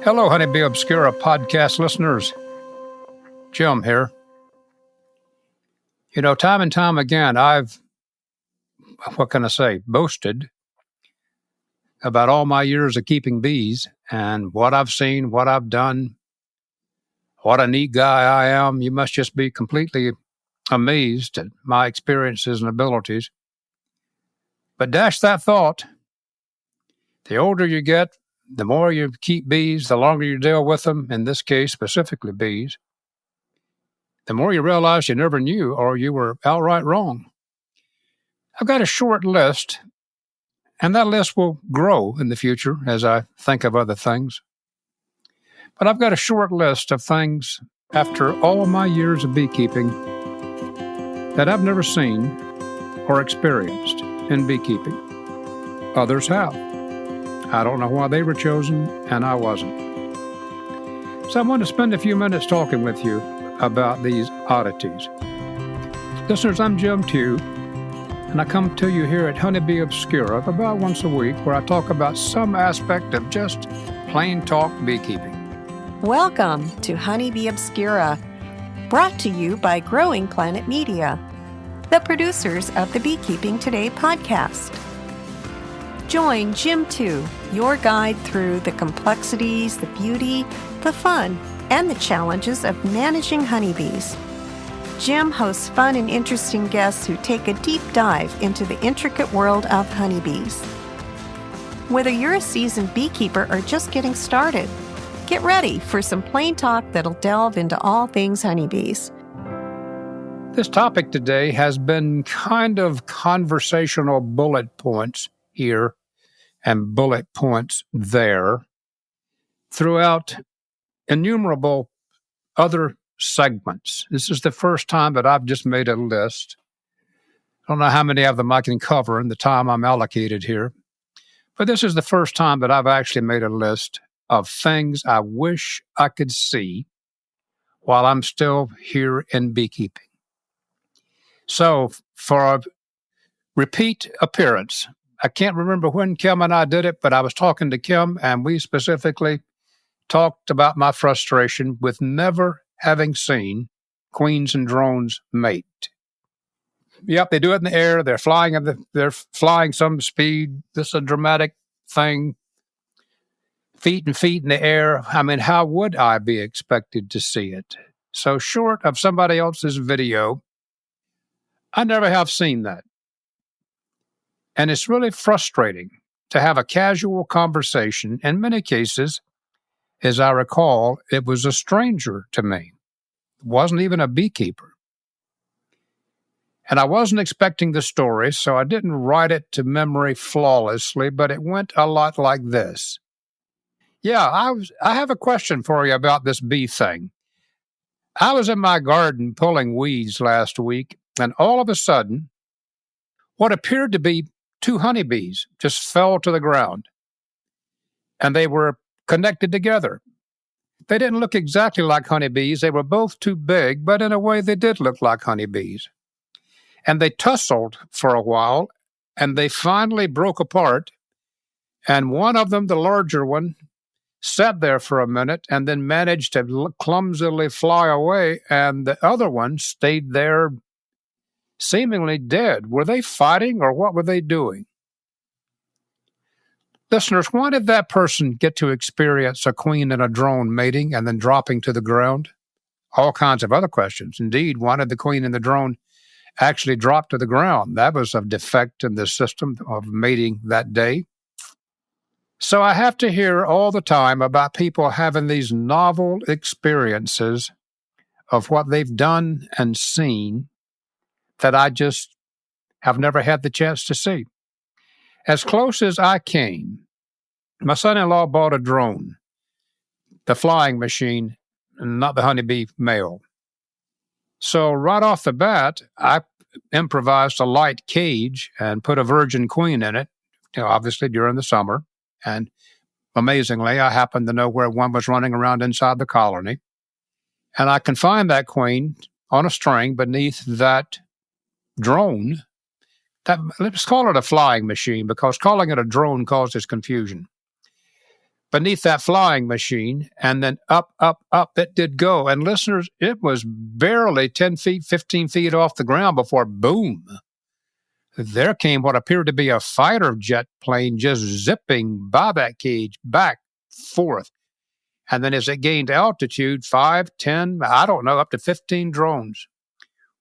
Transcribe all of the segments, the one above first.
Hello, Honeybee Obscura podcast listeners. Jim here. You know, time and time again, I've, boasted about all my years of keeping bees and what I've seen, what I've done, what a neat guy I am. You must just be completely amazed at my experiences and abilities. But dash that thought, the older you get, the more you keep bees, the longer you deal with them, in this case, specifically bees, the more you realize you never knew or you were outright wrong. I've got a short list, and that list will grow in the future as I think of other things. But I've got a short list of things after all my years of beekeeping that I've never seen or experienced in beekeeping. Others have. I don't know why they were chosen, and I wasn't. So I want to spend a few minutes talking with you about these oddities. Listeners, I'm Jim Tew, and I come to you here at Honeybee Obscura about once a week, where I talk about some aspect of just plain talk beekeeping. Welcome to Honeybee Obscura, brought to you by Growing Planet Media, the producers of the Beekeeping Today podcast. Join Jim Tew, your guide through the complexities, the beauty, the fun, and the challenges of managing honeybees. Jim hosts fun and interesting guests who take a deep dive into the intricate world of honeybees. Whether you're a seasoned beekeeper or just getting started, get ready for some plain talk that'll delve into all things honeybees. This topic today has been kind of conversational bullet points here and bullet points there throughout innumerable other segments. This is the first time that I've just made a list. I don't know how many of them I can cover in the time I'm allocated here, but this is the first time that I've actually made a list of things I wish I could see while I'm still here in beekeeping. So for a repeat appearance, I can't remember when Kim and I did it, but I was talking to Kim, and we specifically talked about my frustration with never having seen queens and drones mate. Yep, they do it in the air. They're flying some speed. This is a dramatic thing. Feet and feet in the air. I mean, how would I be expected to see it? So short of somebody else's video, I never have seen that. And it's really frustrating to have a casual conversation. In many cases, as I recall, it was a stranger to me. It wasn't even a beekeeper. And I wasn't expecting the story, so I didn't write it to memory flawlessly, but it went a lot like this. Yeah, I have a question for you about this bee thing. I was in my garden pulling weeds last week, and all of a sudden, what appeared to be two honeybees just fell to the ground, and they were connected together. They didn't look exactly like honeybees. They were both too big, but in a way they did look like honeybees. And they tussled for a while, and they finally broke apart, and one of them, the larger one, sat there for a minute and then managed to clumsily fly away, and the other one stayed there seemingly dead. Were they fighting, or what were they doing? Listeners, why did that person get to experience a queen and a drone mating and then dropping to the ground? All kinds of other questions. Indeed, why did the queen and the drone actually drop to the ground? That was a defect in the system of mating that day. So I have to hear all the time about people having these novel experiences of what they've done and seen that I just have never had the chance to see. As close as I came, my son-in-law bought a drone, the flying machine, not the honeybee male. So right off the bat, I improvised a light cage and put a virgin queen in it, obviously during the summer. And amazingly, I happened to know where one was running around inside the colony. And I confined that queen on a string beneath that drone. Let's call it a flying machine, because calling it a drone causes confusion. beneath that flying machine, and then up, up, up it did go. And listeners, it was barely 10 feet, 15 feet off the ground before, boom, there came what appeared to be a fighter jet plane just zipping by that cage, back, forth. And then as it gained altitude, 5, 10, I don't know, up to 15 drones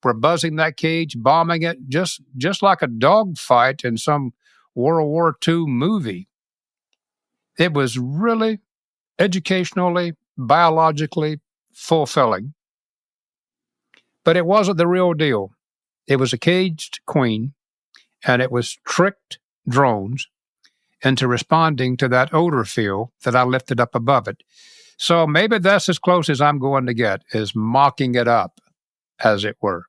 were buzzing that cage, bombing it, just like a dogfight in some World War II movie. It was really educationally, biologically fulfilling. But it wasn't the real deal. It was a caged queen, and it was tricked drones into responding to that odor field that I lifted up above it. So maybe that's as close as I'm going to get, is mocking it up, as it were.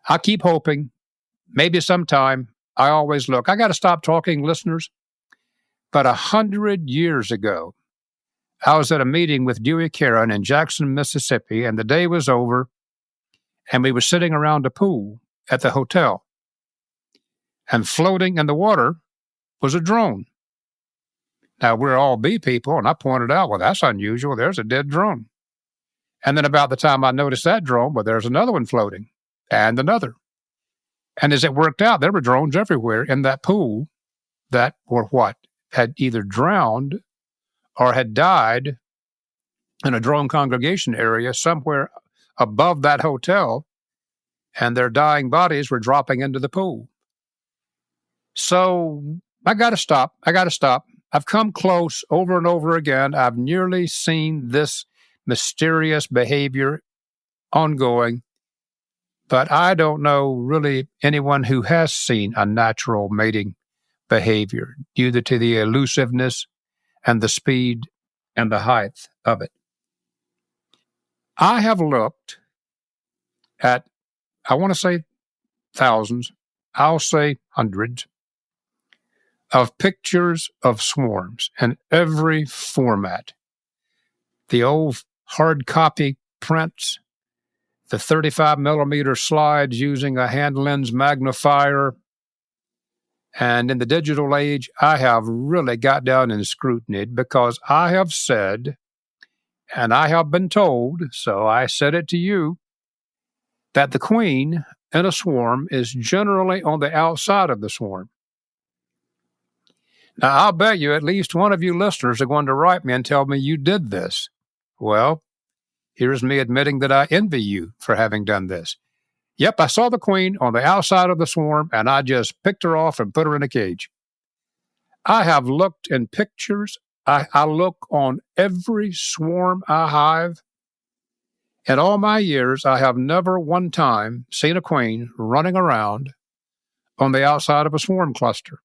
I keep hoping, maybe sometime, I always look. I got to stop talking, listeners. But 100 years ago, I was at a meeting with Dewey Caron in Jackson, Mississippi, and the day was over, and we were sitting around a pool at the hotel. And floating in the water was a drone. Now, we're all bee people, and I pointed out, well, that's unusual. There's a dead drone. And then about the time I noticed that drone, well, there's another one floating, and another. And as it worked out, there were drones everywhere in that pool that were what? Had either drowned or had died in a drone congregation area somewhere above that hotel, and their dying bodies were dropping into the pool. So I got to stop. I've come close over and over again. I've nearly seen this mysterious behavior ongoing, but I don't know really anyone who has seen a natural mating behavior due to the elusiveness and the speed and the height of it. I have looked at, I want to say thousands, I'll say hundreds, of pictures of swarms in every format. The old hard copy prints, the 35 millimeter slides using a hand lens magnifier, and in the digital age, I have really got down and scrutinied because I have said, and I have been told, so I said it to you, that the queen in a swarm is generally on the outside of the swarm. Now, I'll bet you at least one of you listeners are going to write me and tell me you did this. Well, here's me admitting that I envy you for having done this. Yep, I saw the queen on the outside of the swarm, and I just picked her off and put her in a cage. I have looked in pictures. I look on every swarm I hive. In all my years, I have never one time seen a queen running around on the outside of a swarm cluster.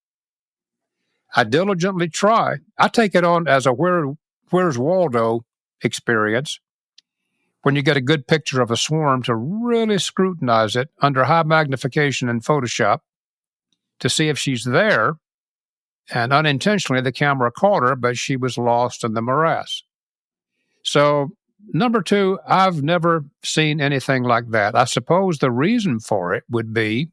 I diligently try. I take it on as a Where's Waldo experience when you get a good picture of a swarm to really scrutinize it under high magnification in Photoshop to see if she's there. And unintentionally, the camera caught her, but she was lost in the morass. So, number two, I've never seen anything like that. I suppose the reason for it would be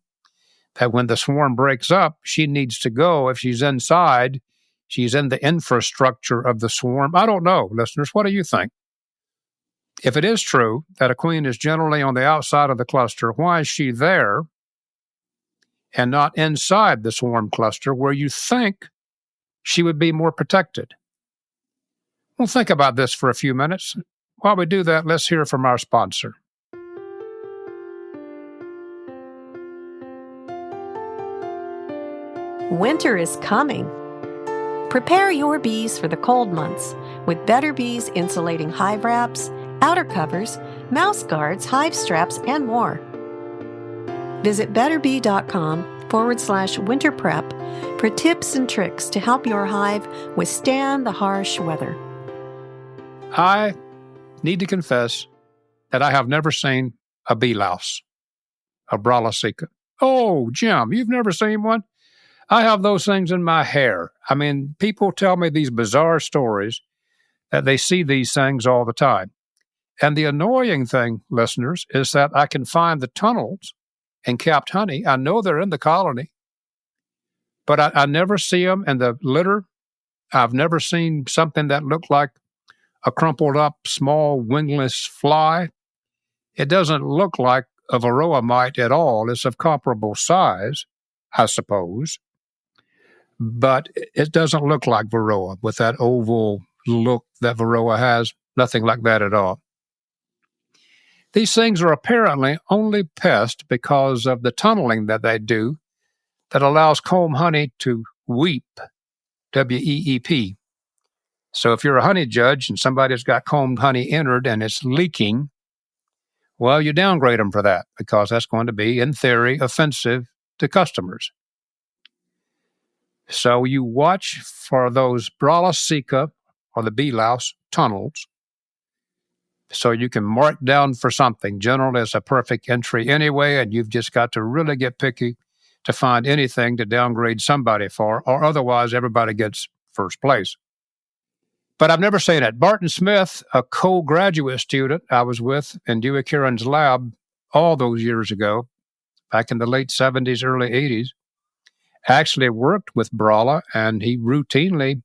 that when the swarm breaks up, she needs to go. If she's inside, she's in the infrastructure of the swarm. I don't know, listeners. What do you think? If it is true that a queen is generally on the outside of the cluster, why is she there and not inside the swarm cluster where you think she would be more protected? Well, think about this for a few minutes. While we do that, let's hear from our sponsor. Winter is coming. Prepare your bees for the cold months with Better Bees insulating hive wraps, outer covers, mouse guards, hive straps, and more. Visit betterbee.com/winter prep for tips and tricks to help your hive withstand the harsh weather. I need to confess that I have never seen a bee louse, a Braula. Oh, Jim, you've never seen one? I have those things in my hair. I mean, people tell me these bizarre stories that they see these things all the time. And the annoying thing, listeners, is that I can find the tunnels in capped honey. I know they're in the colony, but I never see them in the litter I've never seen something that looked like a crumpled up small wingless fly. It doesn't look like a varroa mite at all. It's of comparable size, I suppose, but it doesn't look like varroa with that oval look that varroa has. Nothing like that at all. These things are apparently only pests because of the tunneling that they do that allows comb honey to weep, W-E-E-P. So if you're a honey judge and somebody's got combed honey entered and it's leaking, well, you downgrade them for that because that's going to be, in theory, offensive to customers. So you watch for those Braula or the bee louse tunnels so you can mark down for something. Generally, it's a perfect entry anyway, and you've just got to really get picky to find anything to downgrade somebody for, or otherwise everybody gets first place. But I've never seen it. Barton Smith, a co-graduate student I was with in Dewey Kieran's lab all those years ago, back in the late 70s, early 80s, actually worked with Braula, and he routinely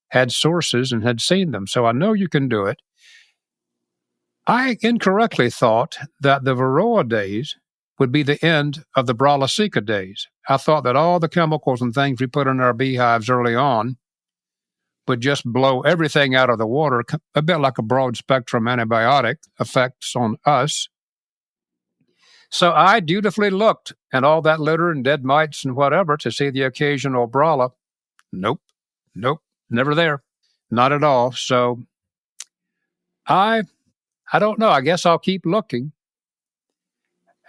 had sources and had seen them. So I know you can do it. I incorrectly thought that the Varroa days would be the end of the Braula days. I thought that all the chemicals and things we put in our beehives early on would just blow everything out of the water, a bit like a broad-spectrum antibiotic effects on us. So I dutifully looked at all that litter and dead mites and whatever to see the occasional Braula. Nope, never there. Not at all. So I don't know. I guess I'll keep looking.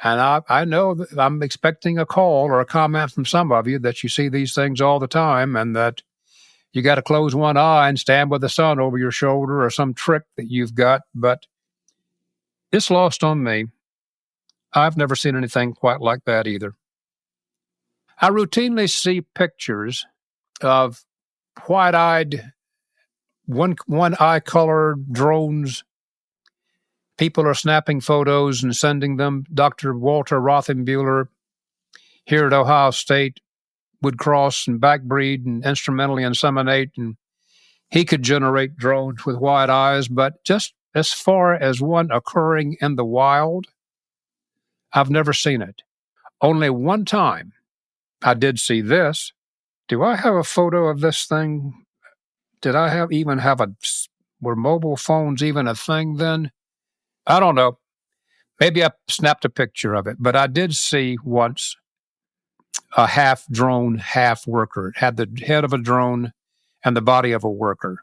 And I know that I'm expecting a call or a comment from some of you that you see these things all the time and that you got to close one eye and stand with the sun over your shoulder or some trick that you've got. But it's lost on me. I've never seen anything quite like that either. I routinely see pictures of white-eyed, one-eye color drones. People are snapping photos and sending them. Dr. Walter Rothenbuehler here at Ohio State would cross and backbreed and instrumentally inseminate, and he could generate drones with white eyes, but just as far as one occurring in the wild, I've never seen it. Only one time I did see this. Do I have a photo of this thing? Did I were mobile phones even a thing then? I don't know. Maybe I snapped a picture of it, but I did see once a half drone, half worker. It had the head of a drone and the body of a worker.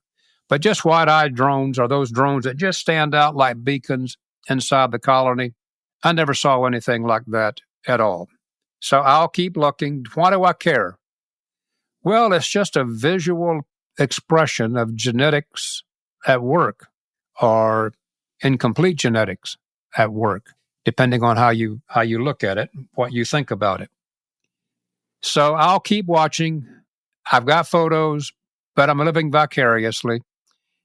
But just white-eyed drones are those drones that just stand out like beacons inside the colony. I never saw anything like that at all. So I'll keep looking. Why do I care? Well, it's just a visual expression of genetics at work or incomplete genetics at work, depending on how you look at it, what you think about it. So I'll keep watching. I've got photos, but I'm living vicariously.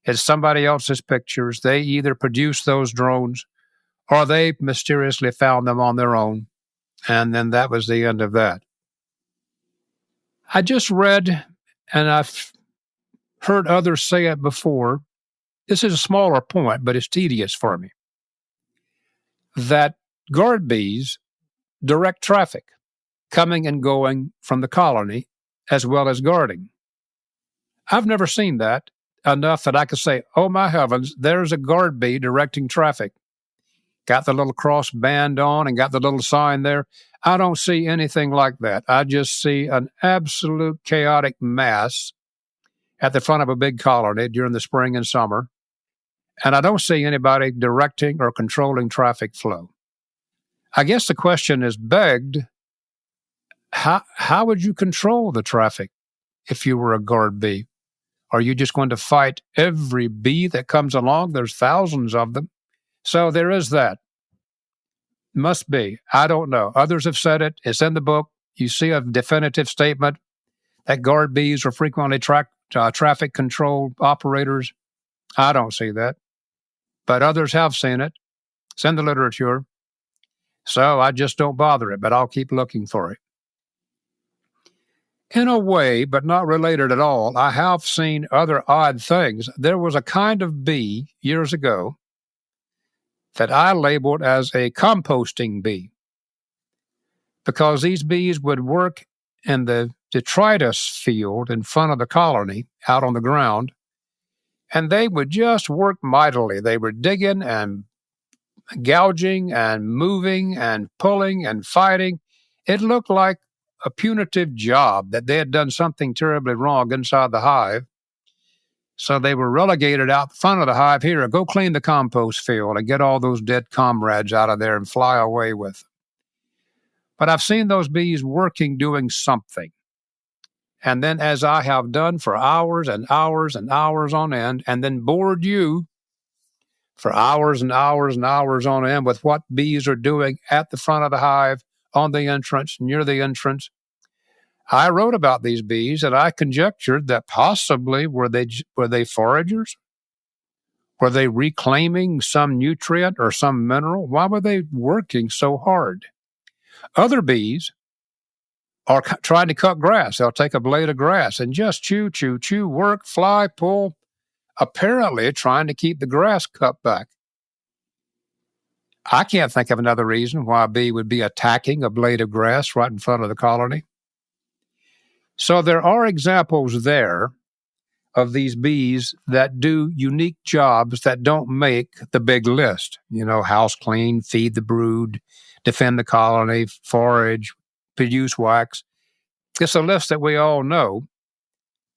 It's somebody else's pictures. They either produce those drones or they mysteriously found them on their own. And then that was the end of that. I just read, and I've heard others say it before, this is a smaller point, but it's tedious for me, that guard bees direct traffic coming and going from the colony as well as guarding. I've never seen that enough that I could say, oh my heavens, there's a guard bee directing traffic. Got the little cross band on and got the little sign there. I don't see anything like that. I just see an absolute chaotic mass at the front of a big colony during the spring and summer. And I don't see anybody directing or controlling traffic flow. I guess the question is begged, how would you control the traffic if you were a guard bee? Are you just going to fight every bee that comes along? There's thousands of them. So there is that. Must be. I don't know. Others have said it. It's in the book. You see a definitive statement that guard bees are frequently traffic control operators. I don't see that. But others have seen it. It's in the literature. So I just don't bother it, but I'll keep looking for it. In a way, but not related at all, I have seen other odd things. There was a kind of bee years ago that I labeled as a composting bee, because these bees would work in the detritus field in front of the colony out on the ground, and they would just work mightily. They were digging and gouging and moving and pulling and fighting. It looked like a punitive job, that they had done something terribly wrong inside the hive. So they were relegated out front of the hive. Here, go clean the compost field and get all those dead comrades out of there and fly away with them. But I've seen those bees working, doing something. And then, as I have done for hours and hours and hours on end, and then bored you for hours and hours and hours on end with what bees are doing at the front of the hive, on the entrance, near the entrance, I wrote about these bees, and I conjectured that possibly were they foragers? Were they reclaiming some nutrient or some mineral? Why were they working so hard? Other bees are trying to cut grass. They'll take a blade of grass and just chew, chew, chew, work, fly, pull, apparently trying to keep the grass cut back. I can't think of another reason why a bee would be attacking a blade of grass right in front of the colony. So there are examples there of these bees that do unique jobs that don't make the big list. House clean, feed the brood, defend the colony, forage, produce wax. It's a list that we all know.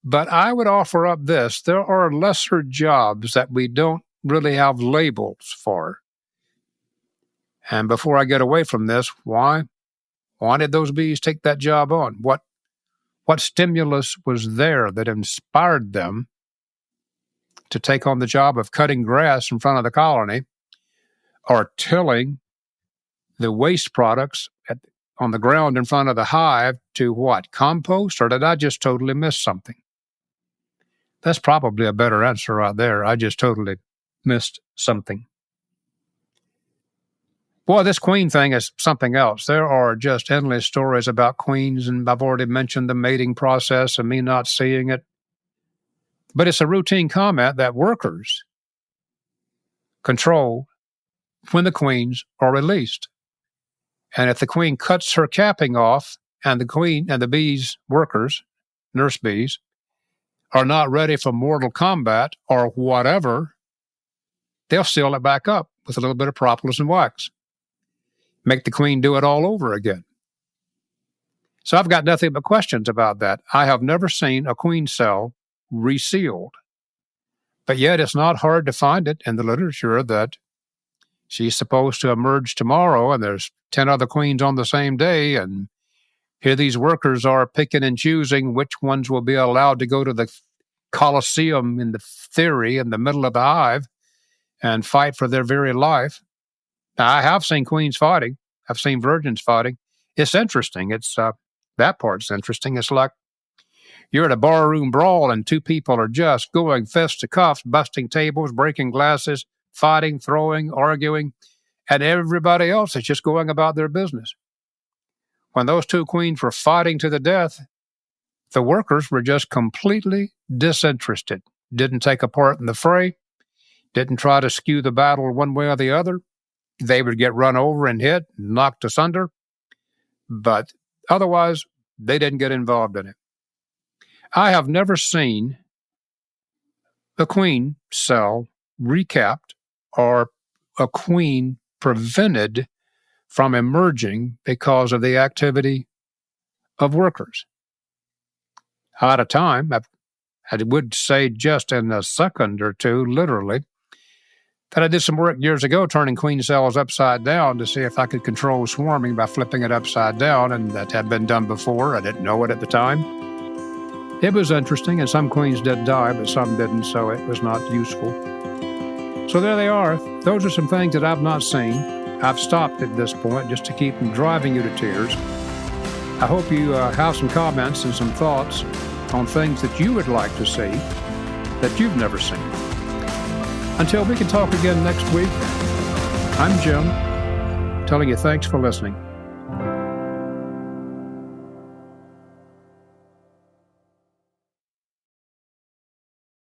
But I would offer up this. There are lesser jobs that we don't really have labels for. And before I get away from this, why did those bees take that job on? What stimulus was there that inspired them to take on the job of cutting grass in front of the colony or tilling the waste products on the ground in front of the hive to what? Compost? Or did I just totally miss something? That's probably a better answer right there. I just totally missed something. Boy, this queen thing is something else. There are just endless stories about queens, and I've already mentioned the mating process and me not seeing it. But it's a routine comment that workers control when the queens are released. And if the queen cuts her capping off and the bees, workers, nurse bees, are not ready for mortal combat or whatever, they'll seal it back up with a little bit of propolis and wax. Make the queen do it all over again. So I've got nothing but questions about that. I have never seen a queen cell resealed. But yet it's not hard to find it in the literature that she's supposed to emerge tomorrow, and there's 10 other queens on the same day, and here these workers are picking and choosing which ones will be allowed to go to the Colosseum in the theory in the middle of the hive and fight for their very life. Now, I have seen queens fighting. I've seen virgins fighting. It's interesting. That part's interesting. It's like you're at a barroom brawl and two people are just going fist to cuffs, busting tables, breaking glasses, fighting, throwing, arguing, and everybody else is just going about their business. When those two queens were fighting to the death, the workers were just completely disinterested, didn't take a part in the fray, didn't try to skew the battle one way or the other. They would get run over and hit, knocked asunder, but otherwise, they didn't get involved in it. I have never seen a queen cell recapped or a queen prevented from emerging because of the activity of workers. At a time, I would say just in a second or two, literally, that I did some work years ago turning queen cells upside down to see if I could control swarming by flipping it upside down, and that had been done before. I didn't know it at the time. It was interesting, and some queens did die, but some didn't, so it was not useful. So there they are. Those are some things that I've not seen. I've stopped at this point just to keep from driving you to tears. I hope you have some comments and some thoughts on things that you would like to see that you've never seen. Until we can talk again next week, I'm Jim, telling you thanks for listening.